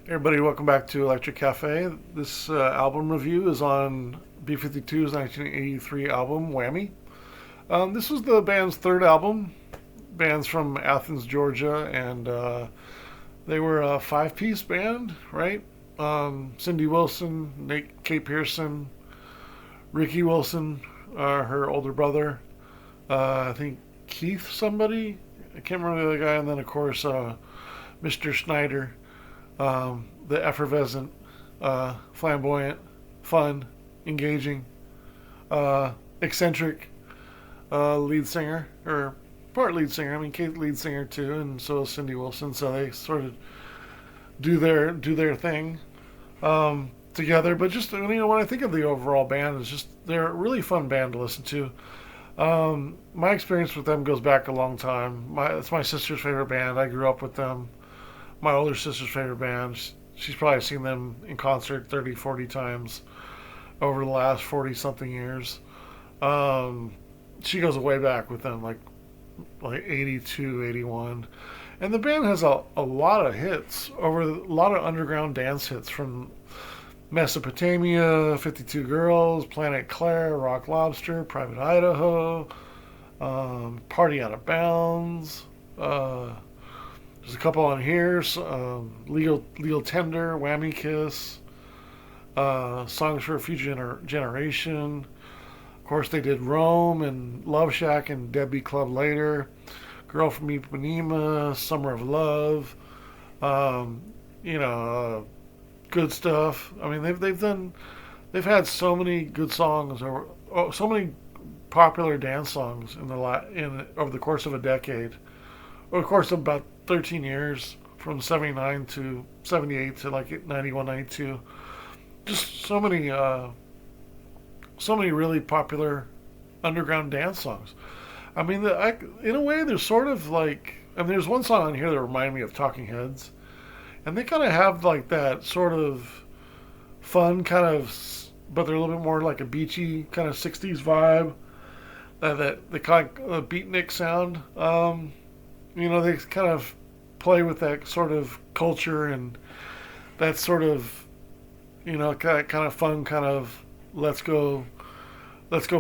Hey everybody, welcome back to Electric Cafe. This album review is on B-52's 1983 album, Whammy. This was the band's third album. Band's from Athens, Georgia, and they were a five-piece band, right? Cindy Wilson, Kate Pearson, Ricky Wilson, her older brother, I think Keith somebody, I can't remember the other guy, and then of course Mr. Schneider, the effervescent, flamboyant, fun, engaging, eccentric lead singer, or part lead singer. I mean, Kate lead singer too, and so is Cindy Wilson. So they sort of do their thing together. But just when I think of the overall band, it's just they're a really fun band to listen to. My experience with them goes back a long time. It's my sister's favorite band. I grew up with them. My older sister's favorite band. She's probably seen them in concert 30, 40 times over the last 40 something years. Um, she goes way back with them, like 82, 81. And the band has a lot of hits, over a lot of underground dance hits from Mesopotamia, 52 Girls, Planet Claire, Rock Lobster, Private Idaho, Party Out of Bounds. There's a couple on here. Legal Tender, Whammy Kiss, Songs for a Future Generation. Of course, they did Rome and Love Shack and Deadbeat Club later. Girl from Ipanema, Summer of Love. Um, you know, good stuff. I mean, they've had so many good songs, or so many popular dance songs in over the course of a decade. Over the course of about 13 years, from 79 to 78 to like 91, 92. Just so many really popular underground dance songs. I mean, in a way, they're sort of like. I mean, there's one song on here that reminded me of Talking Heads, and they kind of have like that sort of fun kind of, but they're a little bit more like a beachy kind of 60s vibe. That the kind of beatnik sound. They kind of play with that sort of culture and that sort of, kind of fun, kind of let's go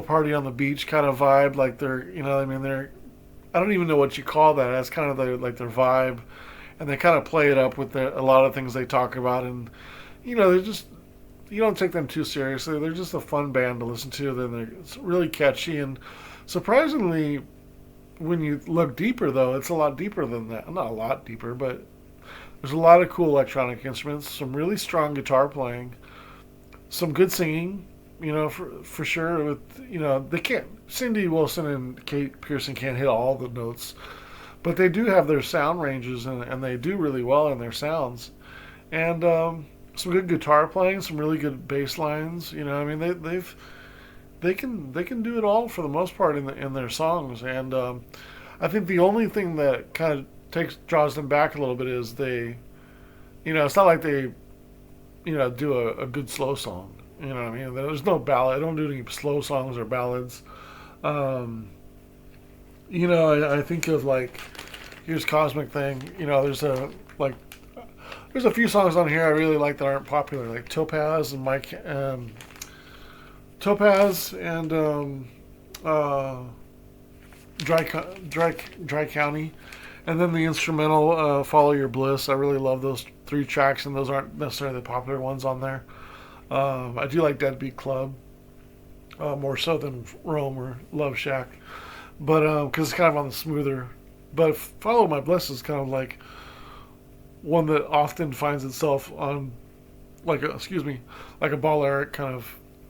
party on the beach kind of vibe. Like I don't even know what you call that. That's kind of their vibe, and they kind of play it up with a lot of things they talk about, and they're just, you don't take them too seriously. They're just a fun band to listen to. It's really catchy, and surprisingly, when you look deeper, though, it's a lot deeper than that. Not a lot deeper, but there's a lot of cool electronic instruments, some really strong guitar playing, some good singing, for sure. They can't. Cindy Wilson and Kate Pearson can't hit all the notes, but they do have their sound ranges, and they do really well in their sounds. And some good guitar playing, some really good bass lines. I mean, they can do it all for the most part in their songs. And I think the only thing that kind of draws them back a little bit is it's not like they do a good slow song. You know what I mean? There's no ballad. I don't do any slow songs or ballads. Um, I think of like, here's Cosmic Thing. There's a few songs on here I really like that aren't popular, like Topaz and Dry County, and then the instrumental Follow Your Bliss. I really love those three tracks, and those aren't necessarily the popular ones on there. I do like Deadbeat Club more so than Rome or Love Shack, but because it's kind of on the smoother. But Follow My Bliss is kind of like one that often finds itself on like a Balearic kind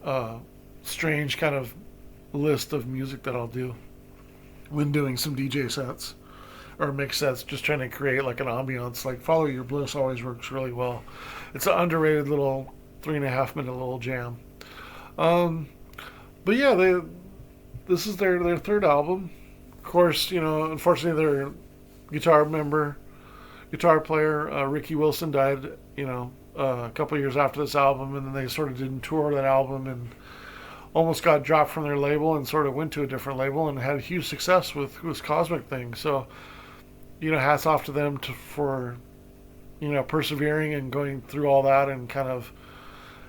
of strange kind of list of music that I'll do when doing some DJ sets or mix sets, just trying to create like an ambiance. Like Follow Your Bliss always works really well. It's an underrated little 3.5 minute little jam. Um, but yeah, this is their third album. Of course, unfortunately their guitar player Ricky Wilson died. A couple years after this album, and then they sort of didn't tour that album and almost got dropped from their label and sort of went to a different label and had huge success with Cosmic Thing. So, hats off to them for persevering and going through all that and kind of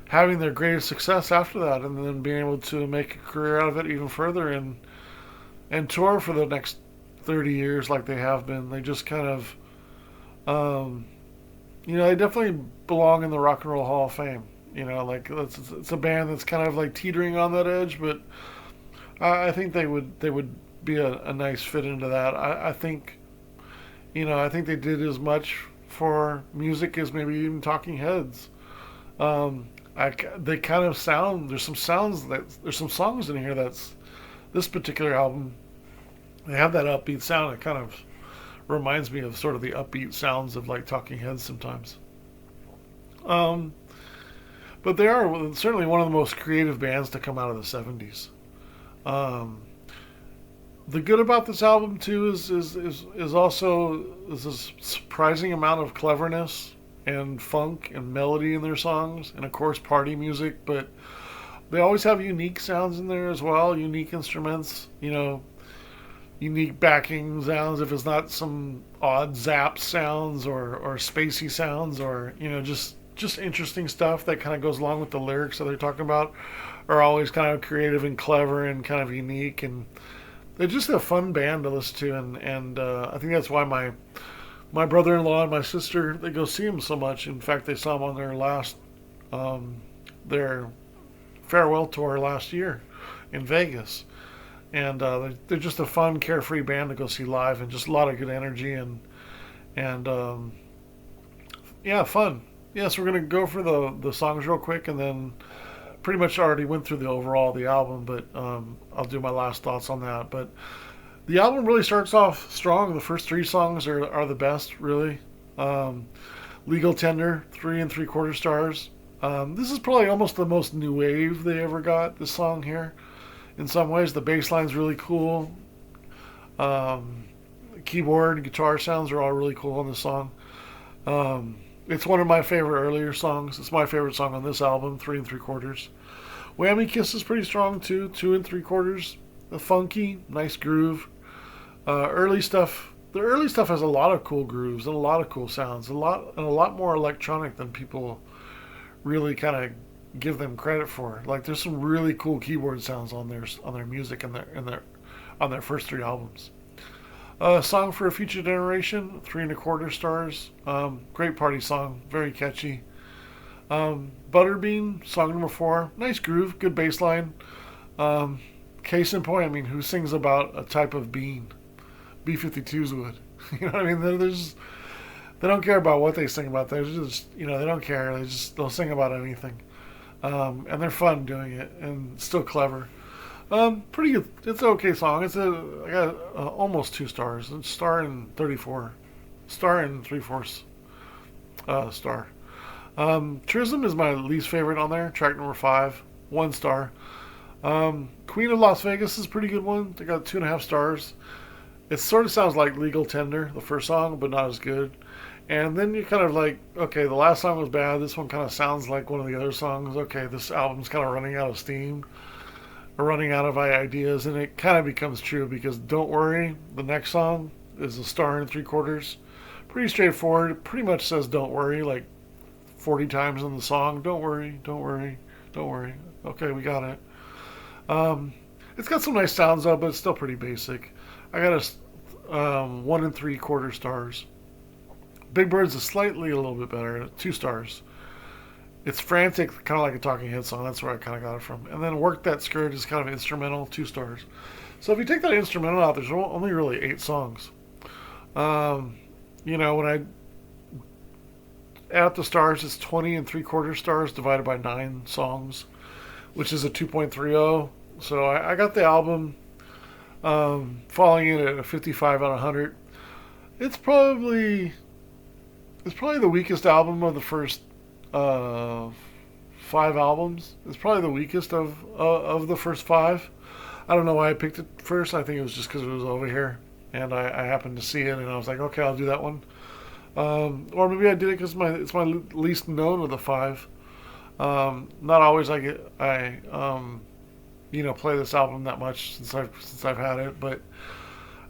having their greatest success after that, and then being able to make a career out of it even further and tour for the next 30 years like they have been. They just kind of, um, they definitely belong in the Rock and Roll Hall of Fame. Like it's a band that's kind of like teetering on that edge, but I think they would be a nice fit into that. I think I think they did as much for music as maybe even Talking Heads. Um, they kind of sound. There's some songs in here that's this particular album. They have that upbeat sound. It kind of reminds me of sort of the upbeat sounds of like Talking Heads sometimes. Um, but they are certainly one of the most creative bands to come out of the '70s. Um, the good about this album too is also is a surprising amount of cleverness and funk and melody in their songs, and of course party music. But they always have unique sounds in there as well, unique instruments. Unique backing sounds. If it's not some odd zap sounds or spacey sounds or just interesting stuff that kind of goes along with the lyrics that they're talking about, are always kind of creative and clever and kind of unique, and they're just a fun band to listen to, and I think that's why my brother-in-law and my sister, they go see them so much. In fact, they saw them on um, their farewell tour last year in Vegas, and they're just a fun, carefree band to go see live, and just a lot of good energy and yeah, fun. Yes, we're gonna go for the songs real quick, and then pretty much already went through the album, but I'll do my last thoughts on that. But the album really starts off strong. The first three songs are the best, really. Um, Legal Tender, 3 3/4 stars. This is probably almost the most new wave they ever got. This song here, in some ways, the bass line's really cool. Um, Keyboard and guitar sounds are all really cool on this song. Um, it's one of my favorite earlier songs. It's my favorite song on this album, 3 3/4. Whammy Kiss is pretty strong too, 2 3/4. Funky, nice groove. Early stuff. The early stuff has a lot of cool grooves and a lot of cool sounds, a lot more electronic than people really kind of give them credit for. Like there's some really cool keyboard sounds on their music and on their first three albums. Song for a Future Generation, 3 1/4 stars. Great party song, very catchy. Butterbean, song number 4, nice groove, good bass line. Um, Case in point, I mean, who sings about a type of bean? B-52s would. You know what I mean? They don't care about what they sing about. They just, they don't care. They'll sing about anything. And they're fun doing it and still clever. Pretty good. It's an okay song. I got almost 2 stars. It's star and 34. Star and 3/4 star. Trism is my least favorite on there. Track number 5, 1 star. Queen of Las Vegas is a pretty good one. They got 2.5 stars. It sort of sounds like Legal Tender, the first song, but not as good. And then you're kind of like, okay, the last song was bad. This one kind of sounds like one of the other songs. Okay, this album's kind of running out of steam, or running out of ideas, and it kind of becomes true because Don't Worry, the next song, is a star and 3/4. Pretty straightforward. It pretty much says Don't Worry like 40 times in the song. Don't worry, don't worry, don't worry. Okay, we got it. Um, it's got some nice sounds though, but it's still pretty basic. I got a 1 3/4 stars. Big Bird's is slightly a little bit better, 2 stars. It's frantic, kind of like a Talking Head song. That's where I kind of got it from. And then Work That Skirt is kind of instrumental, 2 stars. So if you take that instrumental out, there's only really 8 songs. Um, when I add up the stars, it's 20 3/4 stars divided by 9 songs, which is a 2.30. So I got the album falling in at a 55 out of 100. It's probably the weakest album of the first uh, 5 albums. It's probably the weakest of the first 5. I don't know why I picked it first. I think it was just because it was over here, and I happened to see it, and I was like, okay, I'll do that one. Or maybe I did it because it's my least known of the 5. Not always play this album that much since I've had it, but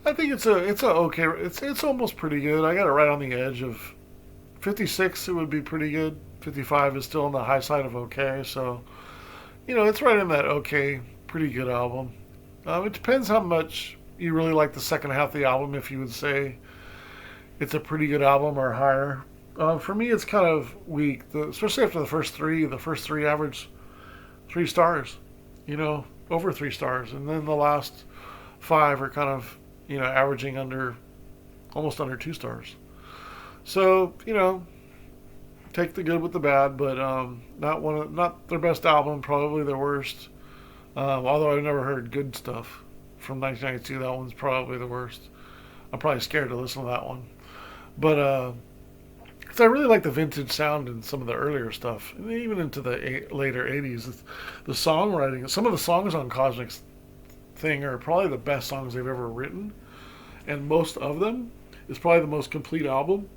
I think it's a okay. It's almost pretty good. I got it right on the edge of 56, it would be pretty good. 55 is still on the high side of okay. So, it's right in that okay, pretty good album. It depends how much you really like the second half of the album, if you would say it's a pretty good album or higher. For me, it's kind of weak, especially after the first three. The first three average 3 stars, over 3 stars. And then the last five are kind of, averaging almost under 2 stars. So, take the good with the bad, but not their best album, probably their worst. Although I've never heard good stuff from 1992, that one's probably the worst. I'm probably scared to listen to that one, but because I really like the vintage sound in some of the earlier stuff, and even into the later '80s. The songwriting, some of the songs on Cosmic's thing are probably the best songs they've ever written, and most of them is probably the most complete album.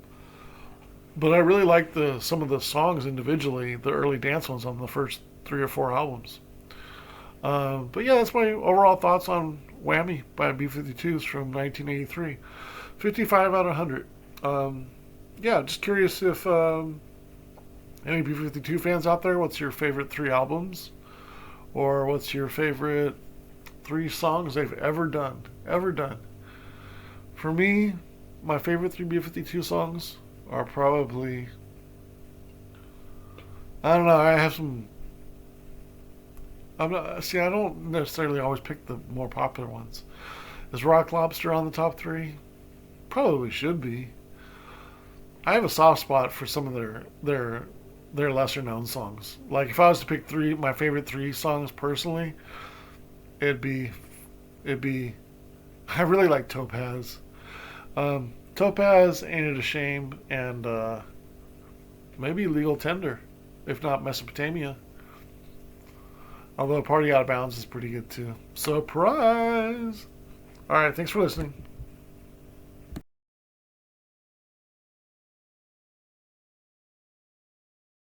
But I really like some of the songs individually, the early dance ones on the first 3 or 4 albums. But yeah, that's my overall thoughts on Whammy by B-52s from 1983. 55 out of 100. Yeah, just curious if any B-52 fans out there, what's your favorite 3 albums? Or what's your favorite 3 songs they've ever done? Ever done. For me, my favorite 3 B-52 songs are probably, I don't know, I have some, I don't necessarily always pick the more popular ones. Is Rock Lobster on the top 3? Probably should be. I have a soft spot for some of their lesser known songs. Like if I was to pick my favorite 3 songs personally, it'd be I really like Topaz. Topaz, Ain't It a Shame, and maybe Legal Tender, if not Mesopotamia. Although Party Out of Bounds is pretty good too. Surprise! Alright, thanks for listening.